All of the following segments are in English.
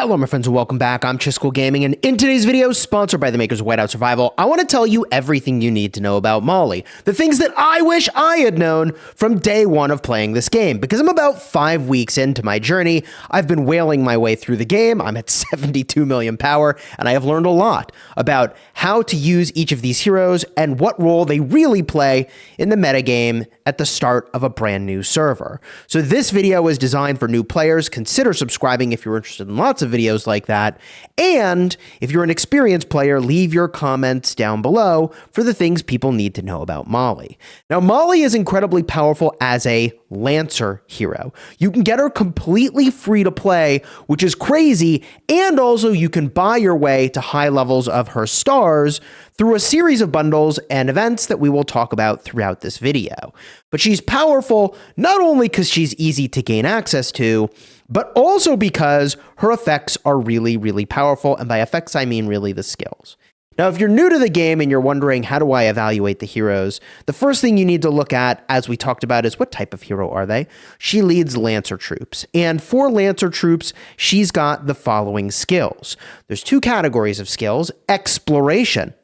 Hello my friends and welcome back. I'm Chisco Gaming, and in today's video, sponsored by the makers of Whiteout Survival, I want to tell you everything you need to know about Molly. The things that I wish I had known from day one of playing this game, because I'm about 5 weeks into my journey. I've been wailing my way through the game. I'm at 72 million power, and I have learned a lot about how to use each of these heroes and what role they really play in the metagame at the start of a brand new server. So this video is designed for new players. Consider subscribing if you're interested in lots of videos like that. And if you're an experienced player, leave your comments down below for the things people need to know about Molly. Now, Molly is incredibly powerful as a Lancer hero. You can get her completely free to play, which is crazy, and also you can buy your way to high levels of her stars through a series of bundles and events that we will talk about throughout this video. But she's powerful not only because she's easy to gain access to, but also because her effects are really, really powerful. And by effects, I mean really the skills. Now, if you're new to the game and you're wondering, how do I evaluate the heroes? The first thing you need to look at, as we talked about, is what type of hero are they? She leads Lancer troops. And for Lancer troops, she's got the following skills. There's two categories of skills: exploration,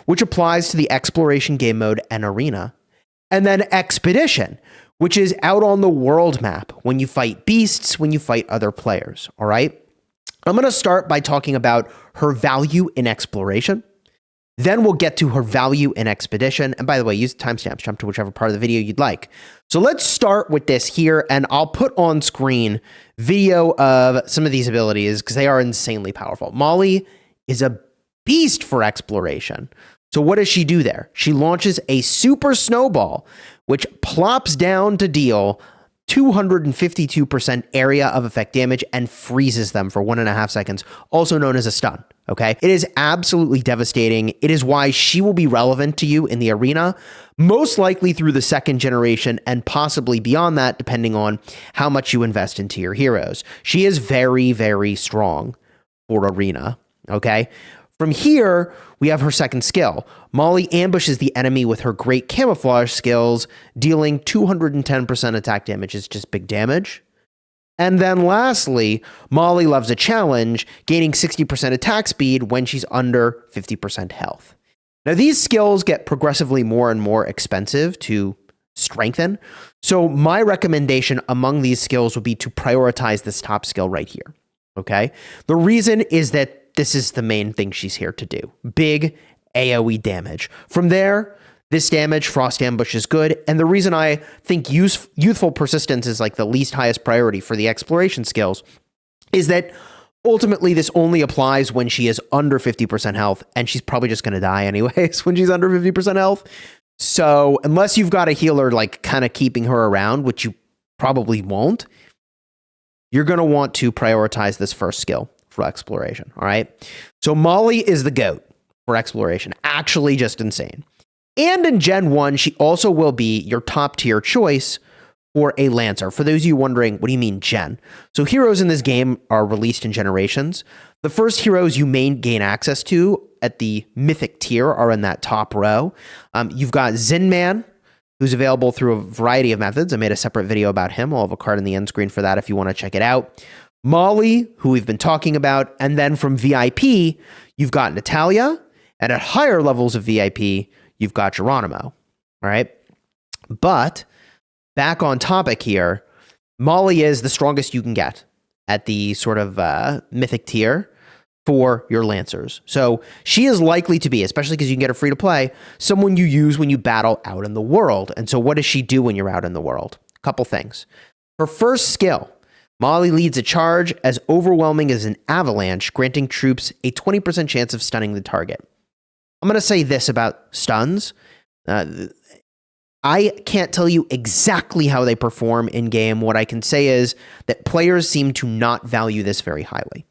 which applies to the exploration game mode and arena, and then expedition, which is out on the world map when you fight beasts, when you fight other players, all right? I'm going to start by talking about her value in exploration. Then we'll get to her value in expedition. And by the way, use timestamps, jump to whichever part of the video you'd like. So let's start with this here, and I'll put on screen video of some of these abilities because they are insanely powerful. Molly is a beast for exploration. So what does she do there? She launches a super snowball, which plops down to deal 252% area of effect damage and freezes them for 1.5 seconds, also known as a stun. Okay, it is absolutely devastating. It is why she will be relevant to you in the arena, most likely through the second generation and possibly beyond that, depending on how much you invest into your heroes. She is very, very strong for arena. Okay. From here, we have her second skill. Molly ambushes the enemy with her great camouflage skills, dealing 210% attack damage. It's just big damage. And then lastly, Molly loves a challenge, gaining 60% attack speed when she's under 50% health. Now, these skills get progressively more and more expensive to strengthen. So my recommendation among these skills would be to prioritize this top skill right here. Okay? The reason is that this is the main thing she's here to do. Big AoE damage. From there, this damage, Frost Ambush, is good. And the reason I think Youthful Persistence is like the least highest priority for the exploration skills is that ultimately this only applies when she is under 50% health, and she's probably just going to die anyways when she's under 50% health. So unless you've got a healer like kind of keeping her around, which you probably won't, you're going to want to prioritize this first skill for exploration. All right. So Molly is the GOAT for exploration. Actually just insane. And in Gen 1, she also will be your top tier choice for a Lancer. For those of you wondering, what do you mean Gen? So heroes in this game are released in generations. The first heroes you may gain access to at the mythic tier are in that top row. You've got Zinman, who's available through a variety of methods. I made a separate video about him. I'll have a card in the end screen for that if you want to check it out. Molly, who we've been talking about. And then from VIP, you've got Natalia. And at higher levels of VIP, you've got Geronimo. All right. But back on topic here, Molly is the strongest you can get at the sort of mythic tier for your Lancers. So she is likely to be, especially because you can get her free to play, someone you use when you battle out in the world. And so what does she do when you're out in the world? A couple things. Her first skill, Molly leads a charge as overwhelming as an avalanche, granting troops a 20% chance of stunning the target. I'm going to say this about stuns. I can't tell you exactly how they perform in game. What I can say is that players seem to not value this very highly.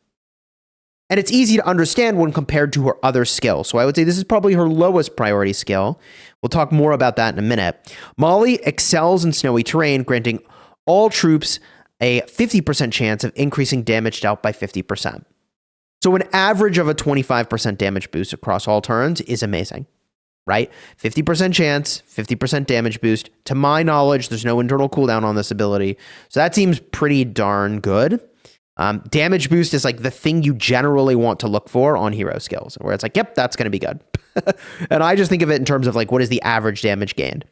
And it's easy to understand when compared to her other skills. So I would say this is probably her lowest priority skill. We'll talk more about that in a minute. Molly excels in snowy terrain, granting all troops a 50% chance of increasing damage dealt by 50%. So an average of a 25% damage boost across all turns is amazing, right? 50% chance, 50% damage boost. To my knowledge, there's no internal cooldown on this ability. So that seems pretty darn good. Damage boost is like the thing you generally want to look for on hero skills, where it's like, yep, that's going to be good. And I just think of it in terms of like, what is the average damage gained?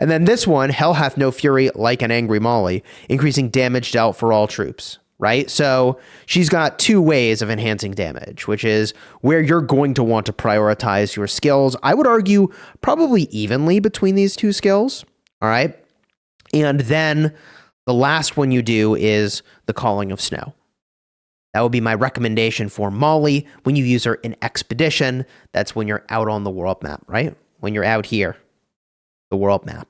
And then this one, Hell hath no fury like an angry Molly, increasing damage dealt for all troops, right? So she's got two ways of enhancing damage, which is where you're going to want to prioritize your skills. I would argue probably evenly between these two skills, all right? And then the last one you do is the Calling of Snow. That would be my recommendation for Molly when you use her in Expedition. That's when you're out on the world map, right? When you're out here, the world map.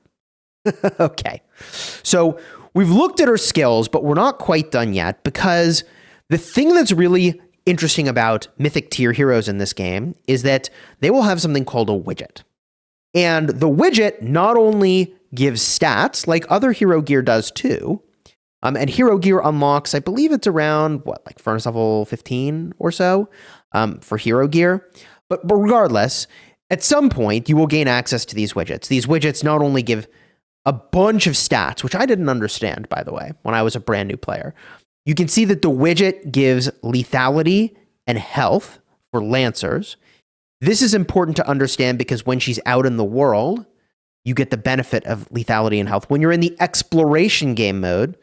Okay. So we've looked at her skills, but we're not quite done yet, because the thing that's really interesting about Mythic tier heroes in this game is that they will have something called a widget. And the widget not only gives stats, like other hero gear does too, and hero gear unlocks, I believe it's around, like furnace level 15 or so for hero gear. But regardless, at some point, you will gain access to these widgets. These widgets not only give a bunch of stats, which I didn't understand, by the way, when I was a brand new player. You can see that the widget gives lethality and health for Lancers. This is important to understand because when she's out in the world, you get the benefit of lethality and health. When you're in the exploration game mode,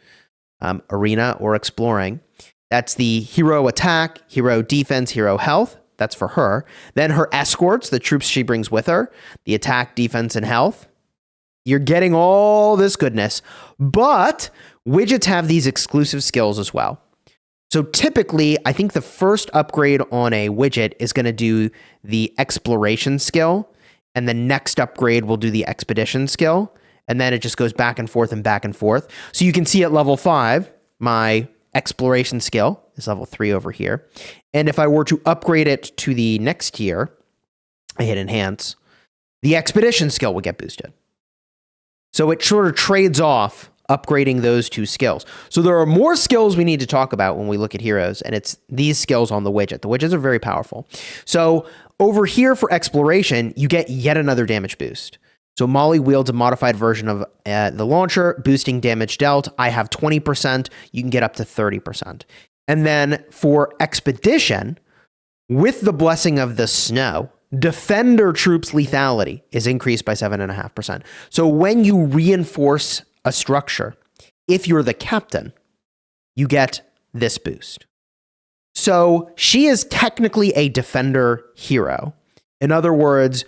arena or exploring, that's the hero attack, hero defense, hero health. That's for her. Then her escorts, the troops she brings with her, the attack, defense, and health. You're getting all this goodness, but widgets have these exclusive skills as well. So typically, I think the first upgrade on a widget is going to do the exploration skill, and the next upgrade will do the expedition skill. And then it just goes back and forth and back and forth. So you can see at level 5, my exploration skill is level 3 over here. And if I were to upgrade it to the next tier, I hit enhance, the expedition skill will get boosted. So it sort of trades off upgrading those two skills. So there are more skills we need to talk about when we look at heroes, and it's these skills on the widget. The widgets are very powerful. So over here for exploration, you get yet another damage boost. So Molly wields a modified version of the launcher, boosting damage dealt. I have 20%. You can get up to 30%. And then for expedition, with the blessing of the snow, defender troops lethality is increased by 7.5%. So when you reinforce a structure, if you're the captain, you get this boost. So she is technically a defender hero. In other words,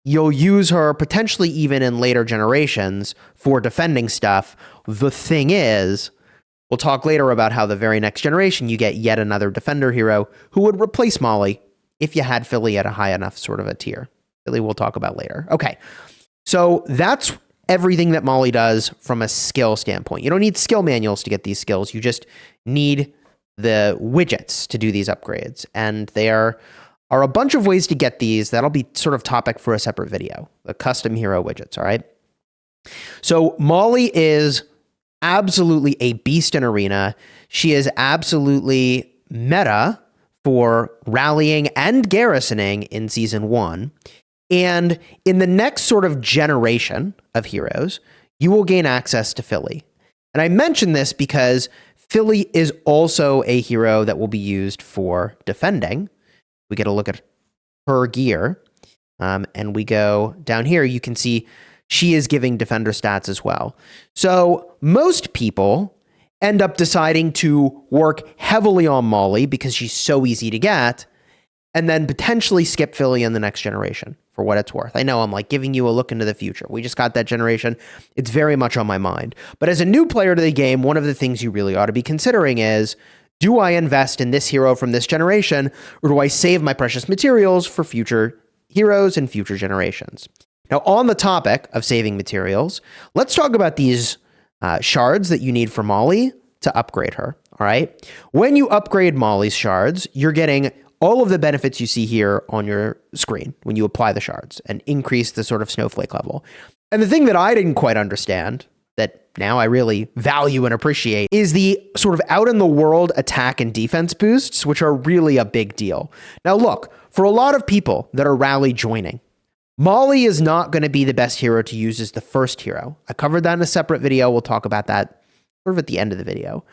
you'll use her potentially even in later generations for defending stuff. The thing is, we'll talk later about how the very next generation you get yet another defender hero who would replace Molly if you had Philly at a high enough sort of a tier. Philly we'll talk about later. Okay, so that's everything that Molly does from a skill standpoint. You don't need skill manuals to get these skills. You just need the widgets to do these upgrades. And there are a bunch of ways to get these. That'll be sort of topic for a separate video, the custom hero widgets, all right? So Molly is absolutely a beast in arena. She is absolutely meta for rallying and garrisoning in season 1. And in the next sort of generation of heroes, you will gain access to Philly. And I mention this because Philly is also a hero that will be used for defending. We get a look at her gear, and we go down here. You can see she is giving defender stats as well. So most people end up deciding to work heavily on Molly because she's so easy to get, and then potentially skip Philly in the next generation for what it's worth. I know I'm like giving you a look into the future. We just got that generation. It's very much on my mind. But as a new player to the game, one of the things you really ought to be considering is, do I invest in this hero from this generation, or do I save my precious materials for future heroes and future generations? Now, on the topic of saving materials, let's talk about these shards that you need for Molly to upgrade her, all right? When you upgrade Molly's shards, you're getting all of the benefits you see here on your screen when you apply the shards and increase the sort of snowflake level. And the thing that I didn't quite understand, that now I really value and appreciate, is the sort of out in the world attack and defense boosts, which are really a big deal. Now look, for a lot of people that are rally joining, Molly is not going to be the best hero to use as the first hero. I covered that in a separate video. We'll talk about that sort of at the end of the video.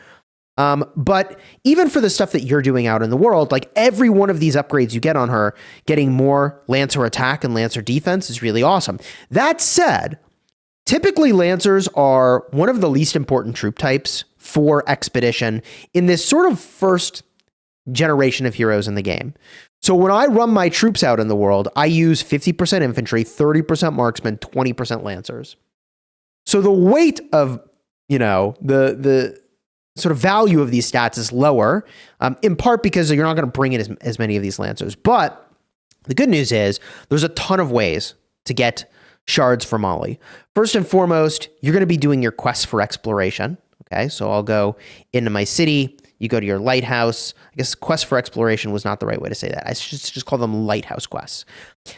But even for the stuff that you're doing out in the world, like every one of these upgrades you get on her, getting more Lancer attack and Lancer defense is really awesome. That said, typically Lancers are one of the least important troop types for Expedition in this sort of first generation of heroes in the game. So when I run my troops out in the world, I use 50% infantry, 30% marksmen, 20% Lancers. So the weight of, the sort of value of these stats is lower, in part because you're not going to bring in as many of these Lancers. But the good news is there's a ton of ways to get shards for Molly. First and foremost, you're going to be doing your quests for exploration. Okay, so I'll go into my city. You go to your lighthouse. I guess quest for exploration was not the right way to say that. I should just call them lighthouse quests.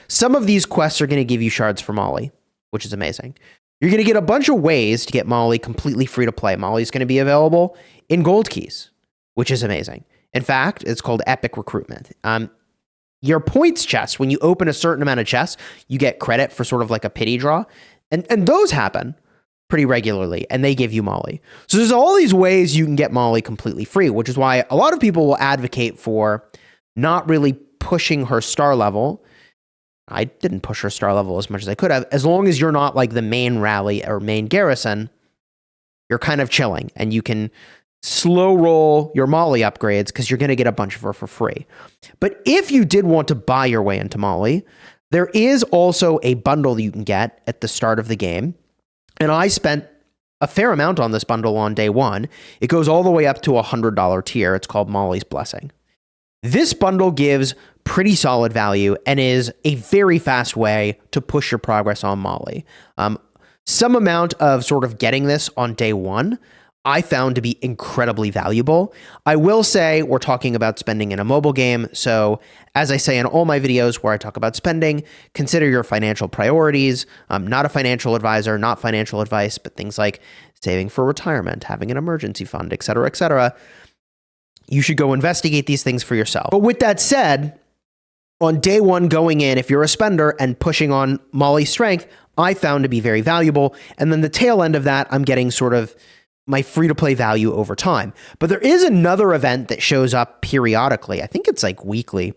Some of these quests are going to give you shards for Molly, which is amazing. You're going to get a bunch of ways to get Molly completely free to play. Molly's going to be available in gold keys, which is amazing. In fact, it's called epic recruitment. Your points chest, when you open a certain amount of chests, you get credit for sort of like a pity draw. And those happen pretty regularly, and they give you Molly. So there's all these ways you can get Molly completely free, which is why a lot of people will advocate for not really pushing her star level. I didn't push her star level as much as I could have. As long as you're not like the main rally or main garrison, you're kind of chilling, and you can slow roll your Molly upgrades because you're going to get a bunch of her for free. But if you did want to buy your way into Molly, there is also a bundle that you can get at the start of the game. And I spent a fair amount on this bundle on day one. It goes all the way up to a $100 tier. It's called Molly's Blessing. This bundle gives pretty solid value and is a very fast way to push your progress on Molly. Some amount of sort of getting this on day one, I found to be incredibly valuable. I will say we're talking about spending in a mobile game. So as I say in all my videos where I talk about spending, consider your financial priorities. I'm not a financial advisor, not financial advice, but things like saving for retirement, having an emergency fund, et cetera, et cetera. You should go investigate these things for yourself. But with that said, on day one going in, if you're a spender and pushing on Molly's strength, I found to be very valuable. And then the tail end of that, I'm getting sort of my free-to-play value over time. But there is another event that shows up periodically. I think it's like weekly.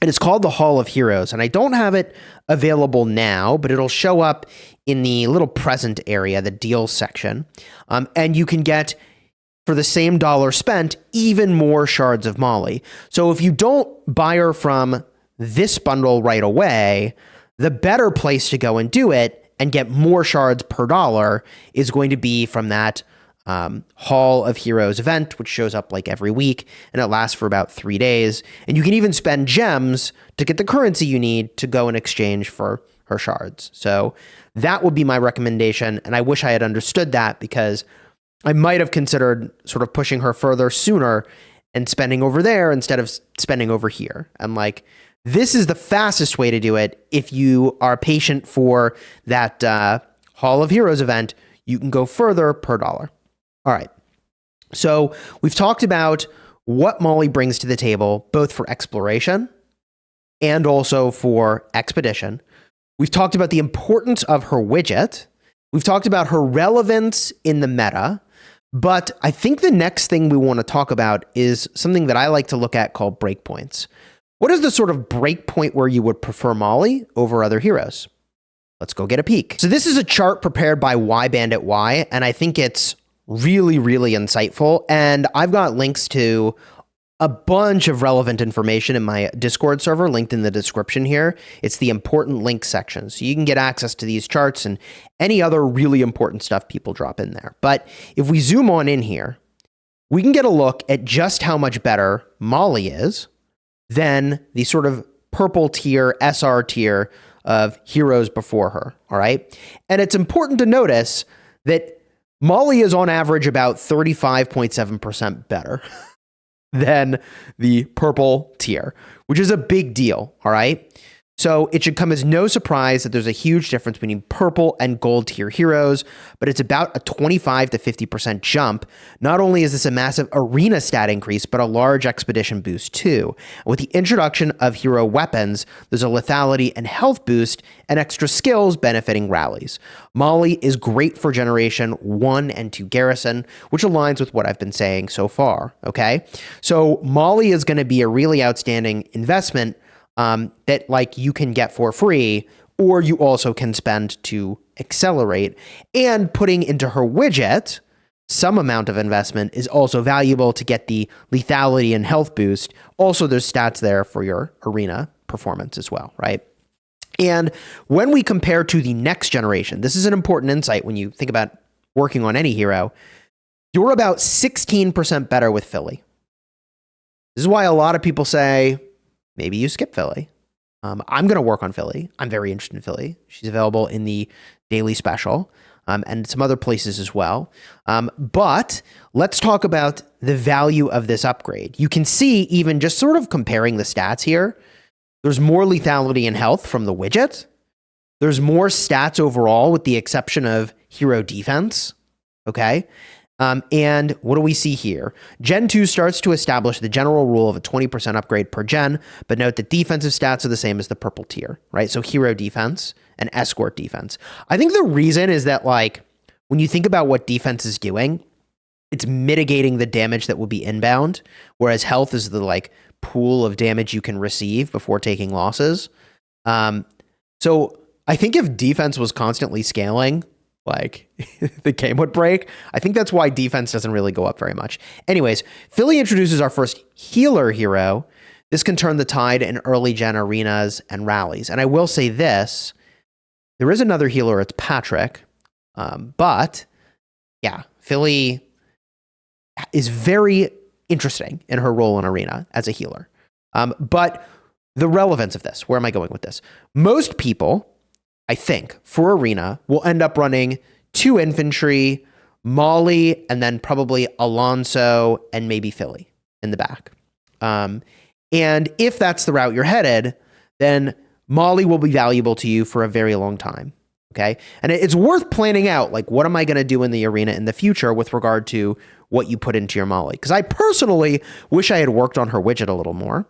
And it's called the Hall of Heroes. And I don't have it available now, but it'll show up in the little present area, the deals section. And you can get, for the same dollar spent, even more shards of Molly. So if you don't buy her from this bundle right away, the better place to go and do it and get more shards per dollar is going to be from that Hall of Heroes event, which shows up like every week, and it lasts for about 3 days. And you can even spend gems to get the currency you need to go in exchange for her shards. So that would be my recommendation. And I wish I had understood that, because I might have considered sort of pushing her further sooner and spending over there instead of spending over here. And like, this is the fastest way to do it. If you are patient for that Hall of Heroes event, you can go further per dollar. All right. So we've talked about what Molly brings to the table, both for exploration and also for expedition. We've talked about the importance of her widget. We've talked about her relevance in the meta. But I think the next thing we want to talk about is something that I like to look at called breakpoints. What is the sort of breakpoint where you would prefer Molly over other heroes? Let's go get a peek. So this is a chart prepared by YBanditY, and I think it's really, really insightful. And I've got links to a bunch of relevant information in my Discord server linked in the description here. It's the important links section. So you can get access to these charts and any other really important stuff people drop in there. But if we zoom on in here, we can get a look at just how much better Molly is than the sort of purple tier, SR tier of heroes before her. All right. And it's important to notice that Molly is on average about 35.7% better than the purple tier, which is a big deal. All right. So it should come as no surprise that there's a huge difference between purple and gold tier heroes, but it's about a 25 to 50% jump. Not only is this a massive arena stat increase, but a large expedition boost too. And with the introduction of hero weapons, there's a lethality and health boost and extra skills benefiting rallies. Molly is great for Generation 1 and 2 Garrison, which aligns with what I've been saying so far, okay? So Molly is going to be a really outstanding investment that like you can get for free, or you also can spend to accelerate. And putting into her widget some amount of investment is also valuable to get the lethality and health boost. Also, there's stats there for your arena performance as well, right? And when we compare to the next generation, this is an important insight when you think about working on any hero, you're about 16% better with Philly. This is why a lot of people say, maybe you skip Philly. I'm going to work on Philly. I'm very interested in Philly. She's available in the daily special and some other places as well. But let's talk about the value of this upgrade. You can see even just sort of comparing the stats here, there's more lethality and health from the widget. There's more stats overall with the exception of hero defense. Okay. And what do we see here? Gen 2 starts to establish the general rule of a 20% upgrade per gen, but note that defensive stats are the same as the purple tier, right? So hero defense and escort defense. I think the reason is that like, when you think about what defense is doing, it's mitigating the damage that will be inbound, whereas health is the like pool of damage you can receive before taking losses. So I think if defense was constantly scaling, like the game would break. I think that's why defense doesn't really go up very much. Anyways, Philly introduces our first healer hero. This can turn the tide in early gen arenas and rallies. And I will say this, there is another healer, it's Patrick. But yeah, Philly is very interesting in her role in arena as a healer. But the relevance of this, where am I going with this? Most people, I think, for arena, will end up running 2 infantry, Molly, and then probably Alonso and maybe Philly in the back. And if that's the route you're headed, then Molly will be valuable to you for a very long time. Okay. And it's worth planning out, like, what am I going to do in the arena in the future with regard to what you put into your Molly? Because I personally wish I had worked on her widget a little more.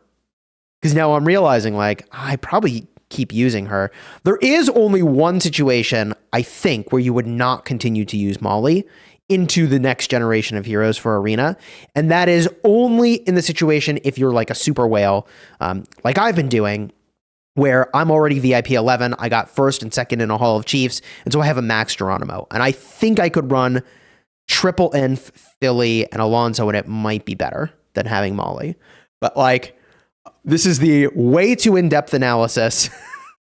Because now I'm realizing, like, I probably keep using her. There is only one situation, I think, where you would not continue to use Molly into the next generation of heroes for arena. And that is only in the situation if you're like a super whale, like I've been doing, where I'm already VIP 11. I got first and second in a Hall of Chiefs. And so I have a Max Geronimo. And I think I could run triple Inf, Philly, and Alonso, and it might be better than having Molly. But like, this is the way too in-depth analysis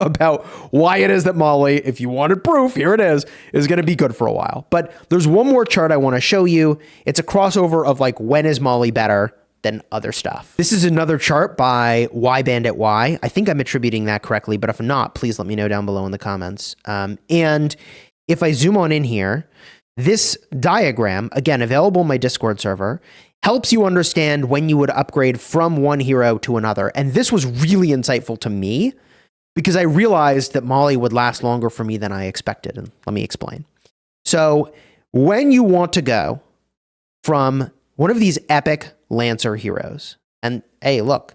about why it is that Molly, if you wanted proof, here it is going to be good for a while. But there's one more chart I want to show you. It's a crossover of like, when is Molly better than other stuff? This is another chart by YBanditY. I think I'm attributing that correctly, but if not, please let me know down below in the comments. And if I zoom on in here, this diagram, again, available on my Discord server, helps you understand when you would upgrade from one hero to another. And this was really insightful to me because I realized that Molly would last longer for me than I expected. And let me explain. So when you want to go from one of these epic Lancer heroes, and hey, look,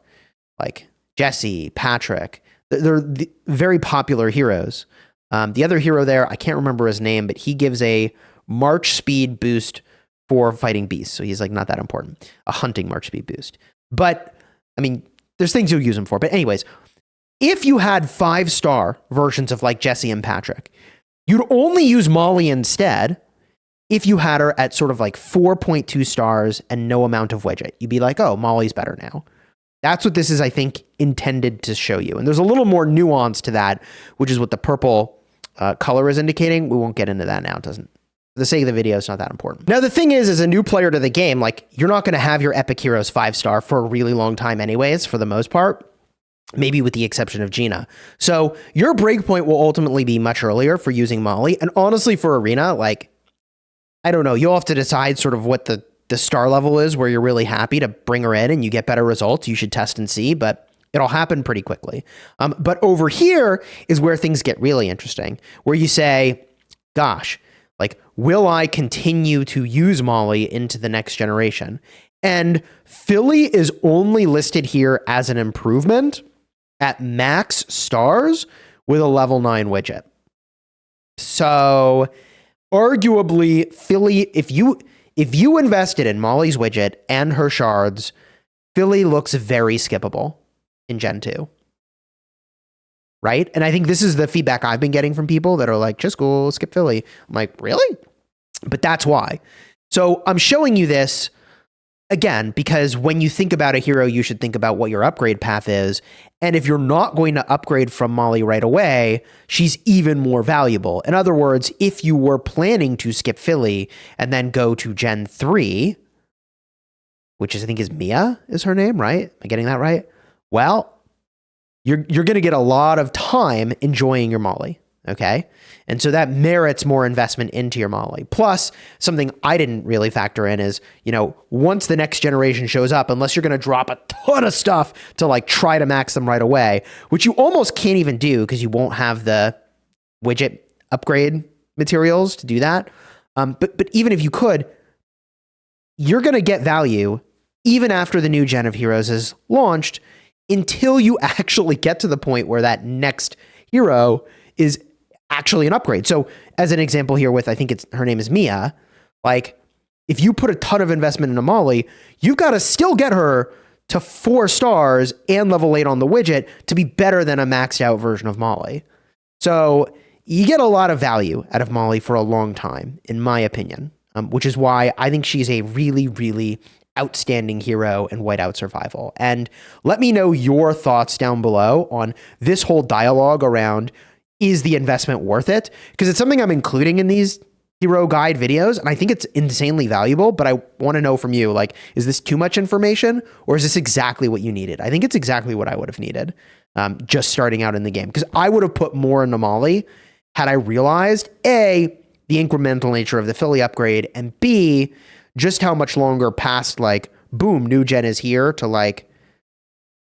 like Jesse, Patrick, they're very popular heroes. The other hero there, I can't remember his name, but he gives a march speed boost for fighting beasts. So he's like not that important. A hunting march speed boost. But I mean, there's things you'll use him for. But anyways, if you had 5-star versions of like Jesse and Patrick, you'd only use Molly instead if you had her at sort of like 4.2 stars and no amount of widget. You'd be like, oh, Molly's better now. That's what this is, I think, intended to show you. And there's a little more nuance to that, which is what the purple color is indicating. We won't get into that now. It doesn't. For the sake of the video, it's not that important. Now, the thing is, as a new player to the game, like, you're not going to have your epic heroes 5-star for a really long time anyways, for the most part, maybe with the exception of Gina. So your breakpoint will ultimately be much earlier for using Molly. And honestly, for arena, like, I don't know, you'll have to decide sort of what the star level is where you're really happy to bring her in and you get better results. You should test and see. But It'll happen pretty quickly. But over here is where things get really interesting, where you say, gosh, like, will I continue to use Molly into the next generation? And Philly is only listed here as an improvement at max stars with a level 9 widget. So arguably, Philly, if you invested in Molly's widget and her shards, Philly looks very skippable in Gen 2. Right? And I think this is the feedback I've been getting from people that are like, just go skip Philly. I'm like, really? But that's why. So I'm showing you this again, because when you think about a hero, you should think about what your upgrade path is. And if you're not going to upgrade from Molly right away, she's even more valuable. In other words, if you were planning to skip Philly and then go to Gen 3, which I think is Mia is her name, right? Am I getting that right? Well, you're going to get a lot of time enjoying your Molly, okay? And so that merits more investment into your Molly. Plus, something I didn't really factor in is, once the next generation shows up, unless you're going to drop a ton of stuff to like try to max them right away, which you almost can't even do because you won't have the widget upgrade materials to do that. But even if you could, you're going to get value even after the new gen of heroes is launched, until you actually get to the point where that next hero is actually an upgrade. So as an example here with, I think her name is Mia, like if you put a ton of investment into Molly, you've got to still get her to 4 stars and level 8 on the widget to be better than a maxed out version of Molly. So you get a lot of value out of Molly for a long time, in my opinion, which is why I think she's a really, really outstanding hero in Whiteout Survival. And let me know your thoughts down below on this whole dialogue around, is the investment worth it? Because it's something I'm including in these hero guide videos, and I think it's insanely valuable, but I want to know from you, like, is this too much information, or is this exactly what you needed? I think it's exactly what I would have needed just starting out in the game, because I would have put more into Molly had I realized, A, the incremental nature of the Philly upgrade, and B, just how much longer past, like, boom, new gen is here to, like,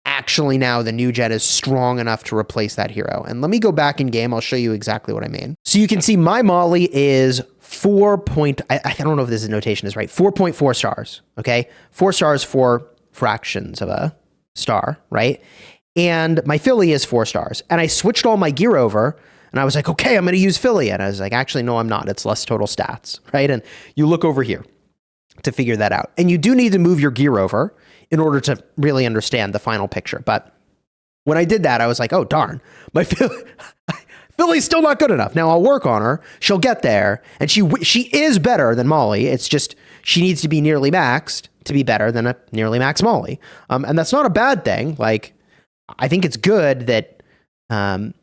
actually now the new gen is strong enough to replace that hero. And let me go back in game. I'll show you exactly what I mean. So you can see my Molly is I don't know if this notation is right. 4.4 stars. Okay. 4 stars for fractions of a star. Right. And my Philly is 4 stars. And I switched all my gear over and I was like, okay, I'm going to use Philly. And I was like, actually, no, I'm not. It's less total stats. Right. And you look over here to figure that out. And you do need to move your gear over in order to really understand the final picture. But when I did that, I was like, oh, darn, my Philly's still not good enough. Now I'll work on her. She'll get there. And she is better than Molly. It's just she needs to be nearly maxed to be better than a nearly maxed Molly. And that's not a bad thing. Like, I think it's good that some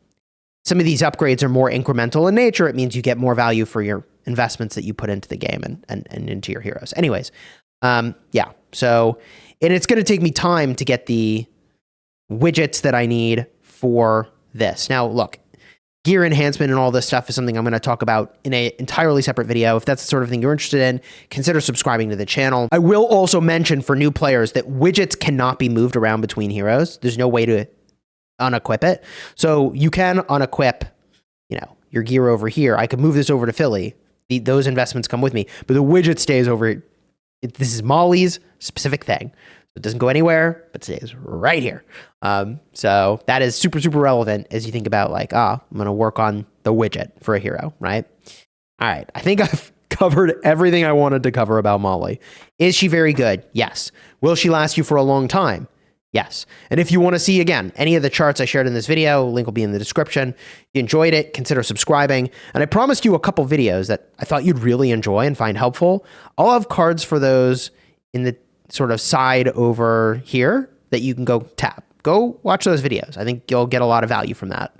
of these upgrades are more incremental in nature. It means you get more value for your investments that you put into the game and into your heroes. Anyways, yeah. So, and it's going to take me time to get the widgets that I need for this. Now, look, gear enhancement and all this stuff is something I'm going to talk about in an entirely separate video. If that's the sort of thing you're interested in, consider subscribing to the channel. I will also mention for new players that widgets cannot be moved around between heroes. There's no way to unequip it. So you can unequip, your gear over here. I could move this over to Philly. Those investments come with me, but the widget stays over here. This is Molly's specific thing. It doesn't go anywhere, but stays right here. So that is super, super relevant as you think about like, I'm going to work on the widget for a hero, right? All right. I think I've covered everything I wanted to cover about Molly. Is she very good? Yes. Will she last you for a long time? Yes. And if you want to see, again, any of the charts I shared in this video, link will be in the description. If you enjoyed it, consider subscribing. And I promised you a couple videos that I thought you'd really enjoy and find helpful. I'll have cards for those in the sort of side over here that you can go tap. Go watch those videos. I think you'll get a lot of value from that.